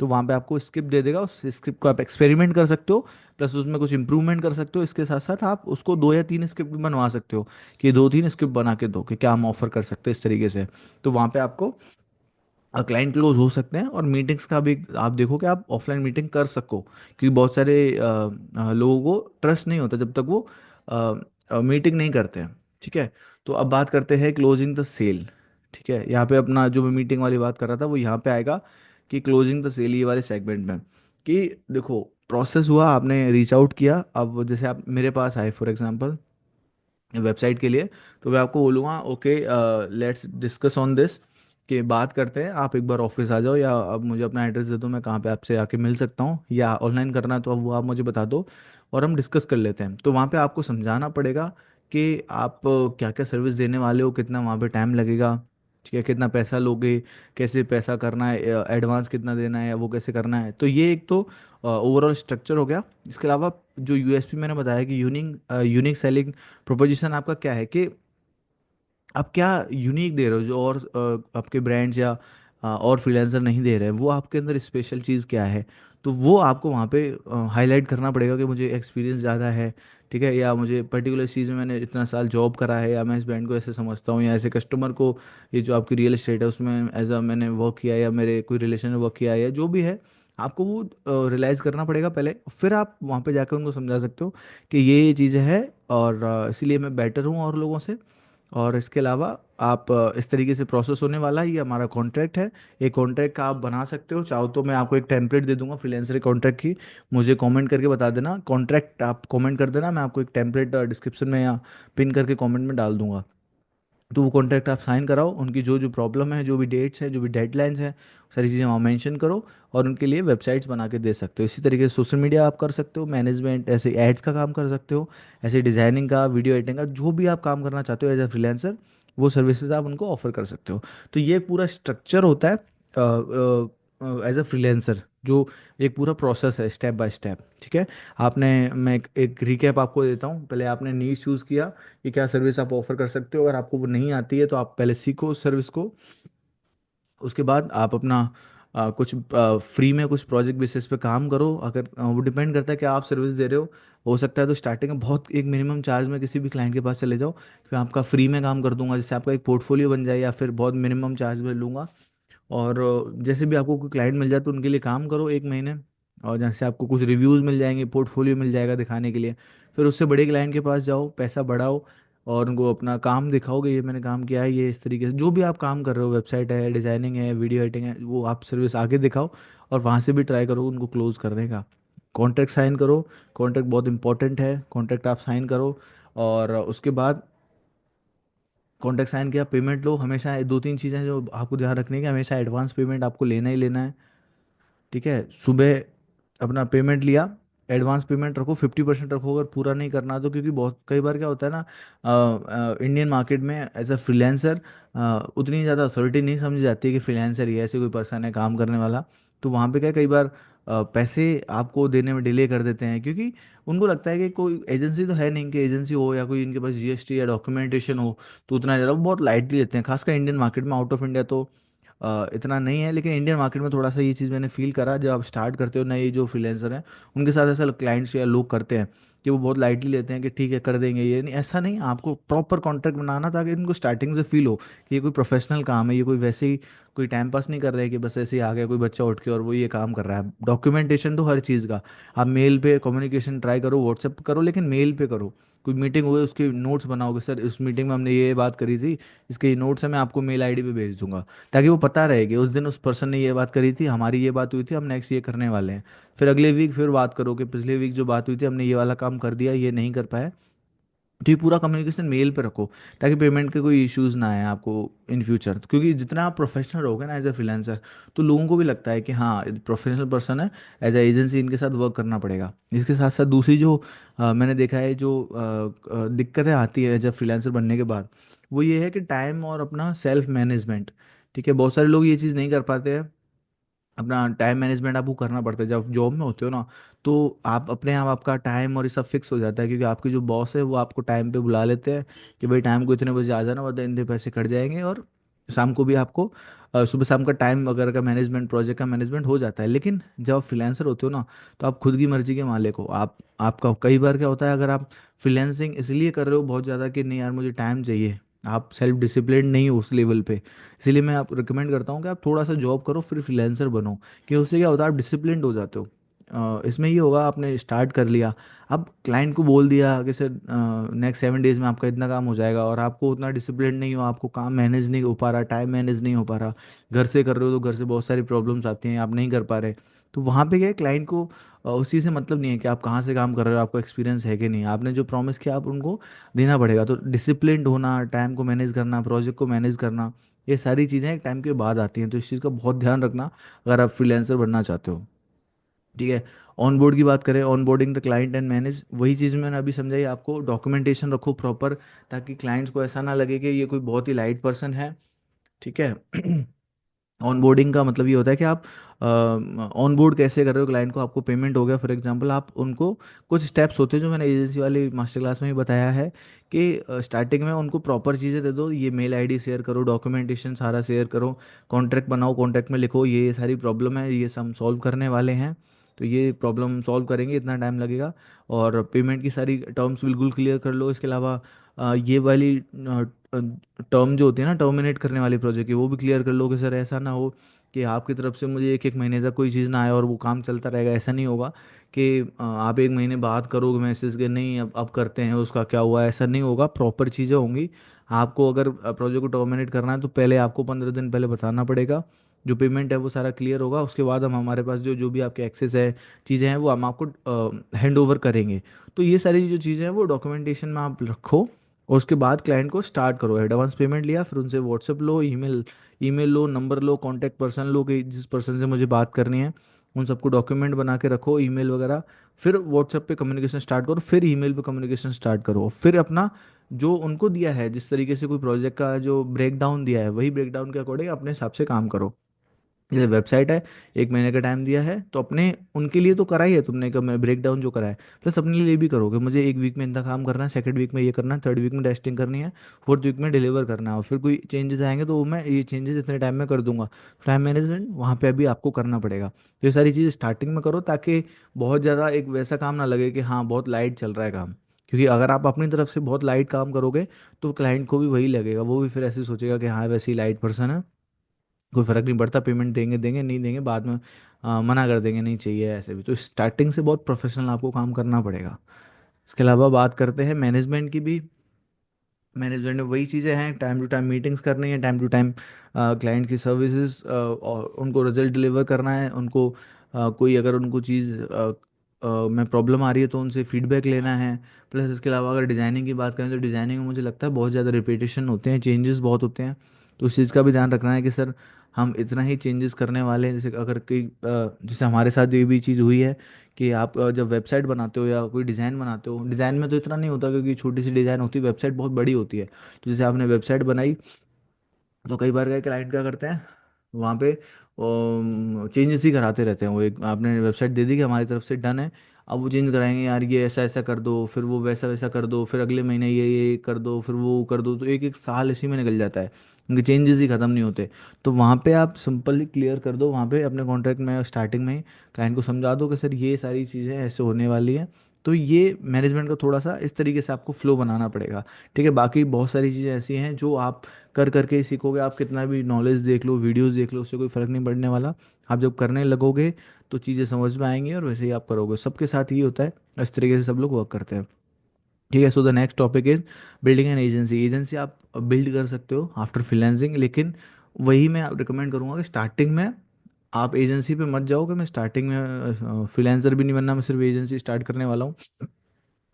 तो वहाँ पे आपको स्क्रिप्ट दे देगा, उस स्क्रिप्ट को आप एक्सपेरिमेंट कर सकते हो, प्लस उसमें कुछ इंप्रूवमेंट कर सकते हो। इसके साथ साथ आप उसको दो या तीन स्क्रिप्ट भी बनवा सकते हो कि दो तीन स्क्रिप्ट बना के दो कि क्या हम ऑफर कर सकते हैं इस तरीके से। तो वहाँ पे आपको क्लाइंट क्लोज हो सकते हैं। और मीटिंग्स का भी आप देखो कि आप ऑफलाइन मीटिंग कर सको, क्योंकि बहुत सारे लोगों को ट्रस्ट नहीं होता जब तक वो मीटिंग नहीं करते हैं। ठीक है। तो अब बात करते हैं क्लोजिंग द सेल। ठीक है, यहाँ पे अपना जो मैं मीटिंग वाली बात कर रहा था वो यहाँ पे आएगा कि क्लोजिंग द सेल, ये वाले सेगमेंट में। कि देखो, प्रोसेस हुआ, आपने रीच आउट किया, अब जैसे आप मेरे पास आए फॉर एग्जांपल वेबसाइट के लिए, तो मैं आपको बोलूँगा okay, let's discuss on this, कि बात करते हैं, आप एक बार ऑफिस आ जाओ, या अब मुझे अपना एड्रेस दे दो, मैं कहाँ पे आपसे आके मिल सकता हूँ, या ऑनलाइन करना है तो अब वो आप मुझे बता दो और हम डिस्कस कर लेते हैं। तो वहाँ पे आपको समझाना पड़ेगा कि आप क्या क्या सर्विस देने वाले हो, कितना वहाँ पे टाइम लगेगा, ठीक है, कितना पैसा लोगे, कैसे पैसा करना है, एडवांस कितना देना है, या वो कैसे करना है। तो ये एक तो ओवरऑल स्ट्रक्चर हो गया। इसके अलावा जो यूएसपी मैंने बताया कि यूनिक सेलिंग प्रोपोजिशन आपका क्या है, कि आप क्या यूनिक दे रहे हो जो और आपके ब्रांड्स या और फ्रीलांसर नहीं दे रहे हैं, वो आपके अंदर स्पेशल चीज़ क्या है। तो वो आपको वहाँ पे हाईलाइट करना पड़ेगा कि मुझे एक्सपीरियंस ज़्यादा है, ठीक है, या मुझे पर्टिकुलर चीज़ में मैंने इतना साल जॉब करा है, या मैं इस ब्रांड को ऐसे समझता हूँ, या ऐसे कस्टमर को, ये जो आपकी रियल एस्टेट है उसमें एज अ मैंने वर्क किया है, या मेरे कोई रिलेशन में वर्क किया है, या जो भी है, आपको वो रियलाइज़ करना पड़ेगा पहले। फिर आप वहाँ पे जाकर उनको समझा सकते हो कि ये चीज़ें हैं और इसीलिए मैं बेटर हूँ और लोगों से। और इसके अलावा आप इस तरीके से प्रोसेस होने वाला है, ये हमारा कॉन्ट्रैक्ट है। एक कॉन्ट्रैक्ट का आप बना सकते हो, चाहो तो मैं आपको एक टेम्पलेट दे दूंगा फ्रीलांसर कॉन्ट्रैक्ट की, मुझे कमेंट करके बता देना, कॉन्ट्रैक्ट आप कमेंट कर देना, मैं आपको एक टेम्पलेट डिस्क्रिप्शन में या पिन करके कमेंट में डाल दूंगा। तो वो कॉन्ट्रैक्ट आप साइन कराओ, उनकी जो जो प्रॉब्लम है, जो भी डेट्स हैं, जो भी डेडलाइंस हैं, सारी चीज़ें वहाँ मेंशन करो, और उनके लिए वेबसाइट्स बना के दे सकते हो। इसी तरीके से सोशल मीडिया आप कर सकते हो, मैनेजमेंट, ऐसे एड्स का काम कर सकते हो, ऐसे डिज़ाइनिंग का, वीडियो एडिटिंग का, जो भी आप काम करना चाहते हो एज ए फ्रीलांसर, वो सर्विसेज आप उनको ऑफर कर सकते हो। तो ये पूरा स्ट्रक्चर होता है एज अ फ्रीलांसर, जो एक पूरा प्रोसेस है स्टेप बाय स्टेप। ठीक है। आपने, मैं एक रिकैप आपको देता हूँ। पहले आपने नीश चूज़ किया कि क्या सर्विस आप ऑफर कर सकते हो, अगर आपको वो नहीं आती है तो आप पहले सीखो उस सर्विस को। उसके बाद आप अपना कुछ फ्री में कुछ प्रोजेक्ट बेसिस पे काम करो। अगर वो डिपेंड करता है कि आप सर्विस दे रहे हो सकता है तो स्टार्टिंग में बहुत एक मिनिमम चार्ज में किसी भी क्लाइंट के पास चले जाओ, फिर आपका फ्री में काम कर दूंगा, जिससे आपका एक पोर्टफोलियो बन जाए, या फिर बहुत मिनिमम चार्ज में लूँगा। और जैसे भी आपको कोई क्लाइंट मिल जाए तो उनके लिए काम करो एक महीने, और जैसे आपको कुछ रिव्यूज़ मिल जाएंगे, पोर्टफोलियो मिल जाएगा दिखाने के लिए, फिर उससे बड़े क्लाइंट के पास जाओ, पैसा बढ़ाओ, और उनको अपना काम दिखाओगे, ये मैंने काम किया है, ये इस तरीके से जो भी आप काम कर रहे हो, वेबसाइट है, डिज़ाइनिंग है, वीडियो एडिटिंग है, वो आप सर्विस आगे दिखाओ, और वहाँ से भी ट्राई करो उनको क्लोज करने का। कॉन्ट्रैक्ट साइन करो, कॉन्ट्रैक्ट बहुत इंपॉर्टेंट है, कॉन्ट्रैक्ट आप साइन करो। और उसके बाद कॉन्ट्रैक्ट साइन किया, पेमेंट लो। हमेशा ये दो तीन चीज़ें जो आपको ध्यान रखनी है कि हमेशा एडवांस पेमेंट आपको लेना ही लेना है। ठीक है। सुबह अपना पेमेंट लिया, एडवांस पेमेंट रखो, 50% रखो अगर पूरा नहीं करना तो, क्योंकि बहुत कई बार क्या होता है ना, इंडियन मार्केट में एज अ फ्रीलांसर उतनी ज़्यादा अथॉरिटी नहीं समझी जाती है कि फ्रीलांसर ही ऐसे कोई पर्सन है काम करने वाला। तो वहाँ पे क्या, कई बार पैसे आपको देने में डिले कर देते हैं, क्योंकि उनको लगता है कि कोई एजेंसी तो है नहीं, कि एजेंसी हो या कोई इनके पास जीएसटी या डॉक्यूमेंटेशन हो तो उतना ज़्यादा वो बहुत लाइटली लेते हैं, खासकर इंडियन मार्केट में। आउट ऑफ इंडिया तो इतना नहीं है, लेकिन इंडियन मार्केट में थोड़ा सा ये चीज़ मैंने फील करा, जब आप स्टार्ट करते हो नए जो फ्रीलांसर हैं उनके साथ ऐसा क्लाइंट्स या लोग करते हैं कि वो बहुत लाइटली लेते हैं कि ठीक है कर देंगे, ये नहीं, ऐसा नहीं, आपको प्रॉपर कॉन्ट्रैक्ट बनाना ताकि इनको स्टार्टिंग से फील हो कि ये कोई प्रोफेशनल काम है, ये कोई वैसे ही कोई टाइम पास नहीं कर रहे हैं कि बस ऐसे ही आ गया कोई बच्चा उठ के और वो ये काम कर रहा है। डॉक्यूमेंटेशन तो हर चीज़ का, आप मेल पे कम्युनिकेशन ट्राई करो, व्हाट्सएप करो, लेकिन मेल पे करो। कोई मीटिंग हुई उसके नोट्स बनाओगे, सर इस मीटिंग में हमने ये बात करी थी, इसके नोट्स है, मैं आपको मेल आईडी पे भेज दूंगा, ताकि वो पता रहे कि उस दिन उस पर्सन ने ये बात करी थी, हमारी ये बात हुई थी, हम नेक्स्ट ये करने वाले हैं। फिर अगले वीक फिर बात करो कि पिछले वीक जो बात हुई थी हमने ये वाला काम कर दिया, ये नहीं कर पाए, तो ये पूरा कम्युनिकेशन मेल पे रखो, ताकि पेमेंट के कोई इश्यूज ना आए आपको इन फ्यूचर। क्योंकि जितना आप प्रोफेशनल रहोगे ना एज ए फ्रीलांसर, तो लोगों को भी लगता है कि हाँ प्रोफेशनल पर्सन है, एज ए एजेंसी इनके साथ वर्क करना पड़ेगा। इसके साथ साथ दूसरी जो मैंने देखा है जो दिक्कतें आती है जब फ्रीलांसर बनने के बाद, वो ये है कि टाइम और अपना सेल्फ मैनेजमेंट। ठीक है, बहुत सारे लोग ये चीज़ नहीं कर पाते हैं। अपना टाइम मैनेजमेंट आपको करना पड़ता है जब जॉब में होते हो ना। तो आप अपने आप आपका टाइम और ये सब फिक्स हो जाता है, क्योंकि आपके जो बॉस है वो आपको टाइम पे बुला लेते हैं कि भाई टाइम को इतने बजे आ जाना, वरना इतने पैसे कट जाएंगे। और शाम को भी आपको सुबह शाम का टाइम वगैरह का मैनेजमेंट, प्रोजेक्ट का मैनेजमेंट हो जाता है। लेकिन जब आप फ्रीलांसर होते हो ना, तो आप खुद की मर्जी के मालिक हो। आप आपका कई बार क्या होता है, अगर आप फ्रीलांसिंग इसलिए कर रहे हो बहुत ज़्यादा कि नहीं यार मुझे टाइम चाहिए, आप सेल्फ डिसिप्लिन नहीं हो उस लेवल पे, इसीलिए मैं आप रिकमेंड करता हूँ कि आप थोड़ा सा जॉब करो फिर फ्रीलांसर बनो। कि उससे क्या होता है, आप डिसिप्लिन्ड हो जाते हो। इसमें ये होगा, आपने स्टार्ट कर लिया, अब क्लाइंट को बोल दिया कि सर नेक्स्ट 7 डेज में आपका इतना काम हो जाएगा, और आपको उतना डिसिप्लिन नहीं हो, आपको काम मैनेज नहीं हो पा रहा, टाइम मैनेज नहीं हो पा रहा, घर से कर रहे हो तो घर से बहुत सारी प्रॉब्लम्स आती हैं, आप नहीं कर पा रहे। तो वहाँ पे क्या है, क्लाइंट को उसी से मतलब नहीं है कि आप कहाँ से काम कर रहे हो, आपको एक्सपीरियंस है कि नहीं, आपने जो प्रॉमिस किया आप उनको देना पड़ेगा। तो डिसिप्लिन्ड होना, टाइम को मैनेज करना, प्रोजेक्ट को मैनेज करना, ये सारी चीज़ें एक टाइम के बाद आती हैं। तो इस चीज़ का बहुत ध्यान रखना अगर आप फ्रीलांसर बनना चाहते हो। ठीक है। ऑन बोर्ड की बात करें, on boarding the client and manage, वही चीज़ मैंने अभी समझाई आपको। डॉक्यूमेंटेशन रखो प्रॉपर, ताकि क्लाइंट्स को ऐसा ना लगे कि ये कोई बहुत ही लाइट पर्सन है। ठीक है। ऑनबोर्डिंग का मतलब ये होता है कि आप ऑन बोर्ड कैसे कर रहे हो क्लाइंट को, आपको पेमेंट हो गया फॉर एग्जांपल, आप उनको कुछ स्टेप्स होते हैं जो मैंने एजेंसी वाली मास्टर क्लास में भी बताया है, कि स्टार्टिंग में उनको प्रॉपर चीज़ें दे दो, ये मेल आईडी शेयर करो, डॉक्यूमेंटेशन सारा शेयर करो, कॉन्ट्रैक्ट बनाओ, कॉन्ट्रैक्ट में लिखो ये सारी प्रॉब्लम है, ये सब सॉल्व करने वाले हैं, तो ये प्रॉब्लम सॉल्व करेंगे, इतना टाइम लगेगा। और पेमेंट की सारी टर्म्स बिल्कुल क्लियर कर लो। इसके अलावा ये वाली टर्म जो होती है ना, टर्मिनेट करने वाली प्रोजेक्ट की, वो भी क्लियर कर लो कि सर ऐसा ना हो कि आपकी तरफ से मुझे एक एक महीने तक कोई चीज़ ना आए और वो काम चलता रहेगा। ऐसा नहीं होगा कि आप एक महीने बाद करोगे मैसेज के नहीं अब करते हैं उसका क्या हुआ, ऐसा नहीं होगा, प्रॉपर चीज़ें होंगी। आपको अगर प्रोजेक्ट को टर्मिनेट करना है तो पहले आपको 15 दिन पहले बताना पड़ेगा। जो पेमेंट है वो सारा क्लियर होगा, उसके बाद हम हमारे पास जो जो भी आपके एक्सेस है, चीज़ें हैं, वो हम आपको हैंड ओवर करेंगे। तो ये सारी जो चीज़ें हैं वो डॉक्यूमेंटेशन में आप रखो, और उसके बाद क्लाइंट को स्टार्ट करो। एडवांस पेमेंट लिया, फिर उनसे व्हाट्सएप लो, ईमेल ईमेल लो, नंबर लो, कांटेक्ट पर्सन लो कि जिस पर्सन से मुझे बात करनी है, उन सबको डॉक्यूमेंट बना के रखो, ईमेल वगैरह। फिर व्हाट्सएप पे कम्युनिकेशन स्टार्ट करो, फिर ईमेल पे कम्युनिकेशन स्टार्ट करो, फिर अपना जो उनको दिया है, जिस तरीके से कोई प्रोजेक्ट का जो ब्रेक डाउन दिया है, वही ब्रेक डाउन के अकॉर्डिंग अपने हिसाब से काम करो। जैसे वेबसाइट है, 1 महीने का टाइम दिया है, तो अपने उनके लिए तो करा ही है तुमने, का ब्रेक डाउन जो करा है, प्लस अपने लिए भी करोगे, मुझे एक वीक में इतना काम करना है, सेकंड वीक में ये करना है, थर्ड वीक में टेस्टिंग करनी है, फोर्थ वीक में डिलीवर करना है, और फिर कोई चेंजेस आएंगे तो वो मैं ये चेंजेस इतने टाइम में कर दूंगा। टाइम मैनेजमेंट वहाँ पे अभी आपको करना पड़ेगा। तो ये सारी चीज़ स्टार्टिंग में करो, ताकि बहुत ज़्यादा एक वैसा काम ना लगे कि हाँ बहुत लाइट चल रहा है काम। क्योंकि अगर आप अपनी तरफ से बहुत लाइट काम करोगे, तो क्लाइंट को भी वही लगेगा, वो भी फिर ऐसे सोचेगा कि हाँ वैसे ही लाइट पर्सन है, कोई फ़र्क नहीं पड़ता, पेमेंट देंगे देंगे, नहीं देंगे बाद में मना कर देंगे, नहीं चाहिए ऐसे भी। तो स्टार्टिंग से बहुत प्रोफेशनल आपको काम करना पड़ेगा। इसके अलावा बात करते हैं मैनेजमेंट की भी। मैनेजमेंट में वही चीज़ें हैं, टाइम टू टाइम मीटिंग्स करनी है, टाइम टू टाइम क्लाइंट की सर्विसेज और उनको रिजल्ट डिलीवर करना है, उनको कोई अगर उनको चीज़ में प्रॉब्लम आ रही है तो उनसे फीडबैक लेना है। प्लस इसके अलावा अगर डिज़ाइनिंग की बात करें, तो डिज़ाइनिंग में मुझे लगता है बहुत ज़्यादा रिपीटेशन होते हैं, चेंजेस बहुत होते हैं। तो उस चीज़ का भी ध्यान रखना है कि सर हम इतना ही चेंजेस करने वाले हैं। जैसे अगर कोई जैसे हमारे साथ ये भी चीज़ हुई है कि आप जब वेबसाइट बनाते हो या कोई डिज़ाइन बनाते हो, डिज़ाइन में तो इतना नहीं होता क्योंकि छोटी सी डिज़ाइन होती है, वेबसाइट बहुत बड़ी होती है। तो जैसे आपने वेबसाइट बनाई, तो कई बार क्या क्लाइंट क्या करते हैं, वहाँ पे चेंजेस ही कराते रहते हैं। वो एक आपने वेबसाइट दे दी कि हमारी तरफ से डन है, अब वो चेंज कराएंगे, यार ये ऐसा ऐसा कर दो, फिर वो वैसा वैसा कर दो, फिर अगले महीने ये कर दो, फिर वो कर दो, तो एक एक साल इसी में निकल जाता है, उनके चेंजेस ही ख़त्म नहीं होते। तो वहाँ पे आप सिंपली क्लियर कर दो, वहाँ पे अपने कॉन्ट्रैक्ट में स्टार्टिंग में ही क्लाइंट को समझा दो कि सर ये सारी चीज़ें ऐसे होने वाली हैं। तो ये मैनेजमेंट का थोड़ा सा इस तरीके से आपको फ्लो बनाना पड़ेगा। ठीक है, बाकी बहुत सारी चीज़ें ऐसी हैं जो आप कर करके ही सीखोगे। आप कितना भी नॉलेज देख लो, वीडियोस देख लो, उससे कोई फ़र्क नहीं पड़ने वाला। आप जब करने लगोगे तो चीज़ें समझ में आएंगी, और वैसे ही आप करोगे। सबके साथ ही होता है, इस तरीके से सब लोग वर्क करते हैं। ठीक है। So the next topic is building an agency. Agency आप बिल्ड कर सकते हो आफ्टर फ्रीलांसिंग, लेकिन वही मैं रिकमेंड करूँगा कि स्टार्टिंग में आप एजेंसी पे मत जाओ कि मैं स्टार्टिंग में फ्रीलांसर भी नहीं बनना, मैं सिर्फ एजेंसी स्टार्ट करने वाला हूँ।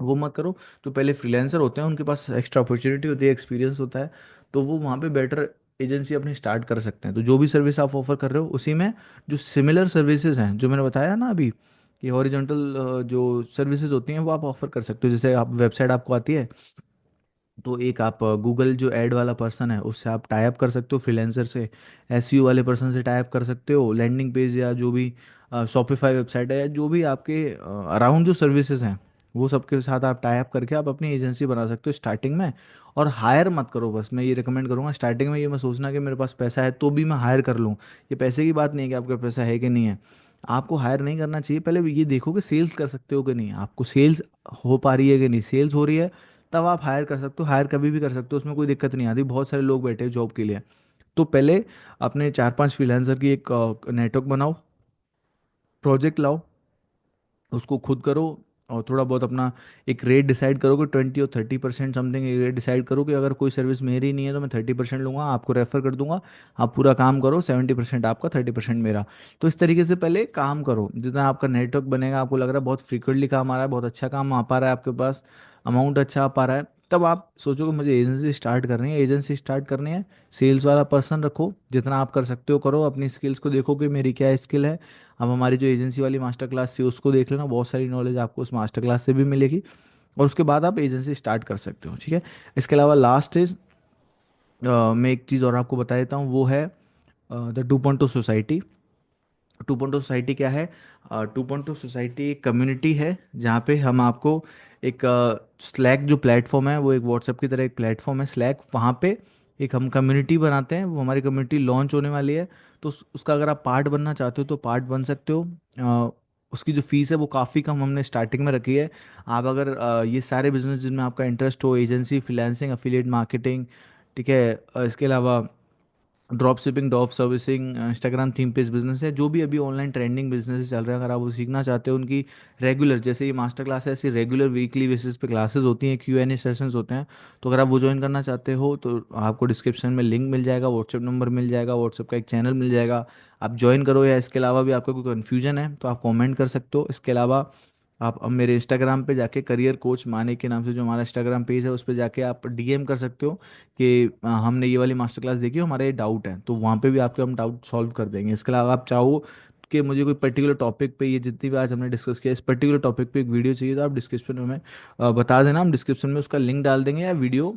वो मत करो। जो पहले फ्रीलांसर होते हैं उनके पास एक्स्ट्रा अपॉर्चुनिटी होती है, एक्सपीरियंस होता है, तो वो वहाँ पे बेटर एजेंसी अपनी स्टार्ट कर सकते हैं। तो जो भी सर्विस आप ऑफर कर रहे हो उसी में जो सिमिलर सर्विसेज हैं, जो मैंने बताया ना अभी, कि हॉरिजॉन्टल जो सर्विसेज होती हैं वो आप ऑफर कर सकते हो। जैसे आप वेबसाइट आपको आती है, तो एक आप गूगल जो ऐड वाला पर्सन है उससे आप टाई अप कर सकते हो फ्रीलांसर से, एसईओ वाले पर्सन से टाई अप कर सकते हो, लैंडिंग पेज या जो भी शॉपिफाई वेबसाइट है या जो भी आपके अराउंड जो सर्विसेज हैं वो सबके साथ आप टाई अप करके आप अपनी एजेंसी बना सकते हो स्टार्टिंग में। और हायर मत करो, बस मैं ये रिकमेंड करूँगा स्टार्टिंग में ये मत सोचना कि मेरे पास पैसा है तो भी मैं हायर कर लूँ। ये पैसे की बात नहीं है कि आपके पैसा है कि नहीं है, आपको हायर नहीं करना चाहिए। पहले ये देखो कि सेल्स कर सकते हो कि नहीं, आपको सेल्स हो पा रही है कि नहीं। सेल्स हो रही है तब आप हायर कर सकते हो, हायर कभी भी कर सकते हो, उसमें कोई दिक्कत नहीं आती। बहुत सारे लोग बैठे हैं जॉब के लिए। तो पहले अपने 4-5 फ्रीलांसर की एक नेटवर्क बनाओ, प्रोजेक्ट लाओ, उसको खुद करो, और थोड़ा बहुत अपना एक रेट डिसाइड करो कि 20 और 30% समथिंग एक रेट डिसाइड करो कि अगर कोई सर्विस मेरी नहीं है तो मैं 30% लूंगा, आपको रेफर कर दूंगा। आप पूरा काम करो, 70% आपका, 30% मेरा। तो इस तरीके से पहले काम करो। जितना आपका नेटवर्क बनेगा, आपको लग रहा है बहुत फ्रीक्वेंटली काम आ रहा है, बहुत अच्छा काम आ पा रहा है आपके पास, अमाउंट अच्छा आ पा रहा है, तब आप सोचो कि मुझे एजेंसी स्टार्ट करनी है। एजेंसी स्टार्ट करनी है, सेल्स वाला पर्सन रखो, जितना आप कर सकते हो करो, अपनी स्किल्स को देखो कि मेरी क्या स्किल है। अब हमारी जो एजेंसी वाली मास्टर क्लास थी उसको देख लेना, बहुत सारी नॉलेज आपको उस मास्टर क्लास से भी मिलेगी। और उसके बाद आप एजेंसी स्टार्ट कर सकते हो, ठीक है। इसके अलावा लास्ट इज, मैं एक चीज़ और आपको बता देता हूँ, वो है द 2.2 सोसाइटी। 2.2 सोसाइटी क्या है? 2.2 सोसाइटी एक कम्युनिटी है जहाँ पे हम आपको एक स्लैक जो प्लेटफॉर्म है वो एक व्हाट्सएप की तरह एक प्लेटफॉर्म है स्लैक, वहाँ पे एक हम कम्युनिटी बनाते हैं। वो हमारी कम्युनिटी लॉन्च होने वाली है, तो उसका अगर आप पार्ट बनना चाहते हो तो पार्ट बन सकते हो। अ, उसकी जो फीस है वो काफ़ी कम हमने स्टार्टिंग में रखी है। आप अगर ये सारे बिजनेस जिनमें आपका इंटरेस्ट हो, एजेंसी, फ्रीलांसिंग, अफिलिएट मार्केटिंग, ठीक है, इसके अलावा drop shipping, drop servicing, Instagram theme page business है, जो भी अभी ऑनलाइन ट्रेंडिंग बिजनेस चल रहे हैं, अगर आप वो सीखना चाहते हो, उनकी रेगुलर, जैसे ये मास्टर क्लास है ऐसी रेगुलर वीकली बेसिस पे क्लासेस होती हैं, Q&A सेशंस होते हैं। तो अगर आप वो ज्वाइन करना चाहते हो तो आपको डिस्क्रिप्शन में लिंक मिल जाएगा, व्हाट्सएप नंबर मिल जाएगा, व्हाट्सएप का एक चैनल मिल जाएगा, आप ज्वाइन करो। या इसके अलावा भी आपका कोई कन्फ्यूजन है तो आप कमेंट कर सकते हो। इसके अलावा आप अब मेरे इंस्टाग्राम पे जाके करियर कोच माने के नाम से जो हमारा इंस्टाग्राम पेज है उस पे जाके आप डीएम कर सकते हो कि हमने ये वाली मास्टर क्लास देखी, हमारे ये डाउट है, तो वहाँ पे भी आपके हम डाउट सॉल्व कर देंगे। इसके अलावा आप चाहो कि मुझे कोई पर्टिकुलर टॉपिक पे, ये जितनी भी आज हमने डिस्कस किया, इस पर्टिकुलर टॉपिक पे एक वीडियो चाहिए, तो आप डिस्क्रिप्शन में हमें बता देना, हम डिस्क्रिप्शन में उसका लिंक डाल देंगे, या वीडियो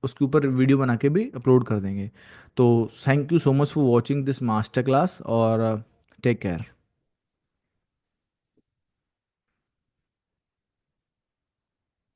उसके ऊपर वीडियो बना के भी अपलोड कर देंगे। तो thank you so much for watching this master class, और टेक केयर।